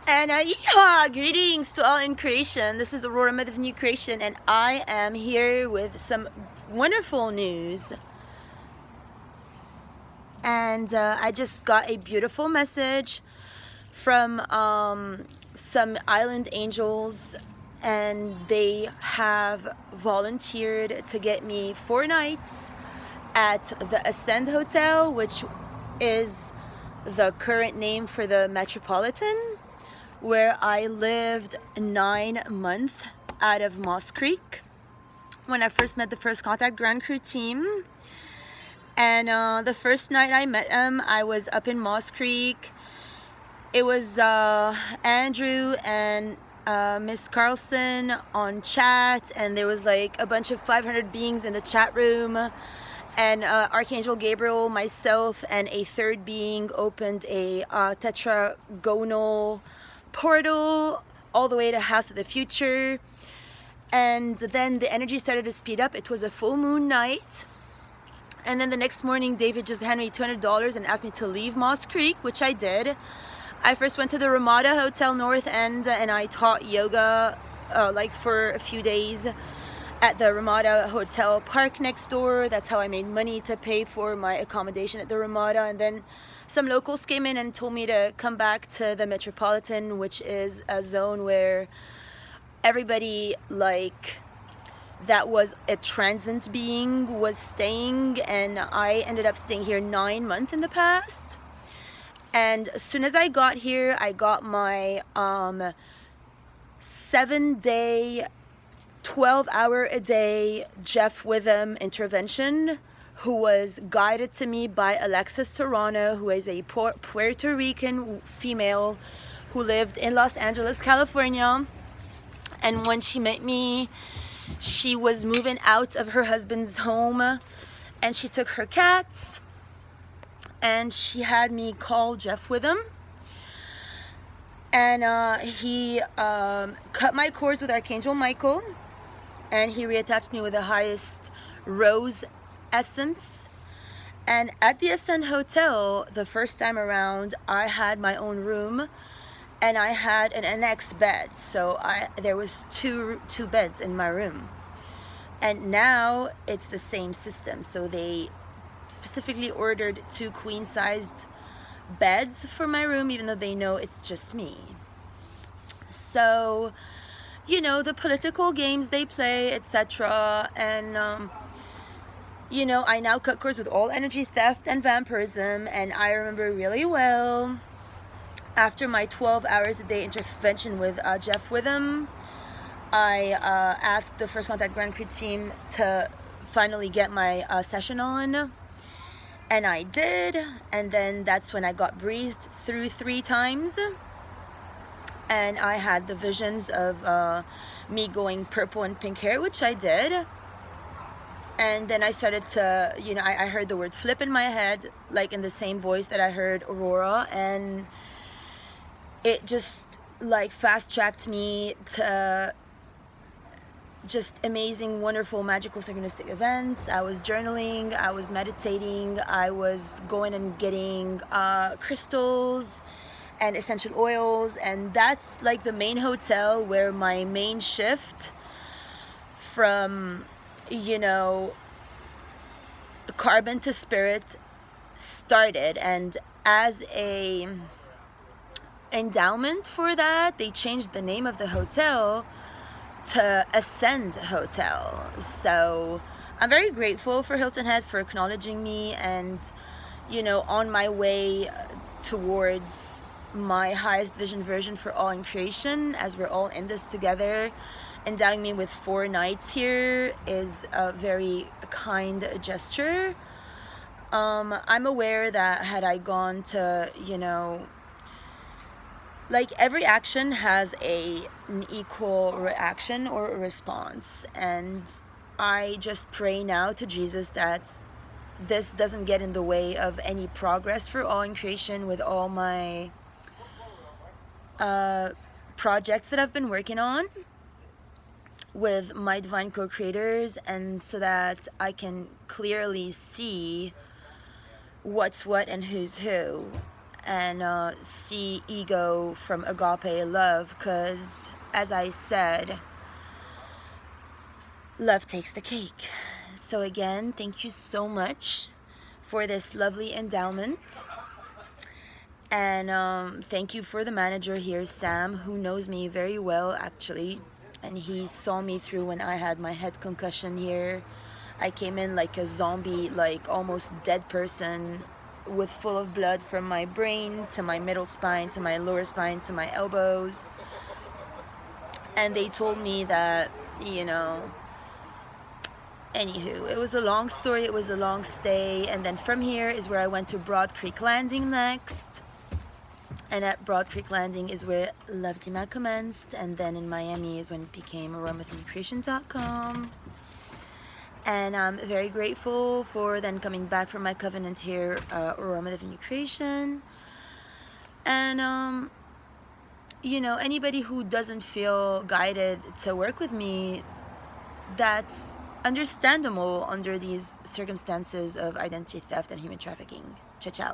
And yeehaw! Greetings to all in creation. This is Aurora, Mother of New Creation, and I am here with some wonderful news. And I just got a beautiful message from some island angels, and they have volunteered to get me 4 nights at the Ascend Hotel, which is the current name for the Metropolitan, where I lived 9 months out of Moss Creek when I first met the First Contact Grand Crew team. And the first night I met him, I was up in Moss Creek. It was Andrew and Miss Carlson on chat, and there was like a bunch of 500 beings in the chat room. And Archangel Gabriel, myself, and a third being opened a tetragonal portal all the way to House of the Future. And then the energy started to speed up. It was a full moon night. And then the next morning, David just handed me $200 and asked me to leave Moss Creek, which I did. I first went to the Ramada Hotel North End, and I taught yoga like for a few days at the Ramada Hotel Park next door. That's how I made money to pay for my accommodation at the Ramada. And then some locals came in and told me to come back to the Metropolitan, which is a zone where everybody like that was a transient being was staying, and I ended up staying here 9 months in the past. And as soon as I got here, I got my 7-day 12-hour-a-day Jeff Witham intervention, who was guided to me by Alexis Serrano, who is a Puerto Rican female who lived in Los Angeles, California. And when she met me, she was moving out of her husband's home, and she took her cats, and she had me call Jeff Witham. And he cut my cords with Archangel Michael, and he reattached me with the highest rose essence. And at the Ascend Hotel, the first time around, I had my own room, and I had an annex bed. So there was two beds in my room. And now it's the same system. So they specifically ordered 2 queen-sized beds for my room, even though they know it's just me. So, you know, the political games they play, etc. And you know, I now cut cords with all energy theft and vampirism. And I remember really well, after my 12 hours a day intervention with Jeff Witham, I asked the First Contact Grand Crew team to finally get my session on. And I did, and then that's when I got breezed through 3 times. And I had the visions of me going purple and pink hair, which I did. And then I started to, you know, I heard the word flip in my head, like in the same voice that I heard Aurora. And it just like fast-tracked me to just amazing, wonderful, magical, synchronistic events. I was journaling, I was meditating, I was going and getting crystals and essential oils. And that's like the main hotel where my main shift from, you know, carbon to spirit started. And as a endowment for that, they changed the name of the hotel to Ascend Hotel. So I'm very grateful for Hilton Head for acknowledging me, and you know, on my way towards my highest vision version for all in creation, as we're all in this together. Endowing me with 4 nights here is a very kind gesture. I'm aware that had I gone to, you know, like every action has an equal reaction or a response, and I just pray now to Jesus that this doesn't get in the way of any progress for all in creation with all my projects that I've been working on with my divine co-creators, and so that I can clearly see what's what and who's who. and see ego from agape love, because as I said, love takes the cake. So again, thank you so much for this lovely endowment. And thank you for the manager here, Sam, who knows me very well actually. And he saw me through when I had my head concussion here. I came in like a zombie, like almost dead person, with full of blood from my brain to my middle spine to my lower spine to my elbows. And they told me that, you know, anywho, it was a long story, it was a long stay. And then from here is where I went to Broad Creek Landing next. And at Broad Creek Landing is where Love Dima commenced. And then in Miami is when it became aromatherapycreation.com. And I'm very grateful for then coming back from my covenant here, Aromatherapy Creation. And you know, anybody who doesn't feel guided to work with me, that's understandable under these circumstances of identity theft and human trafficking. Ciao, ciao.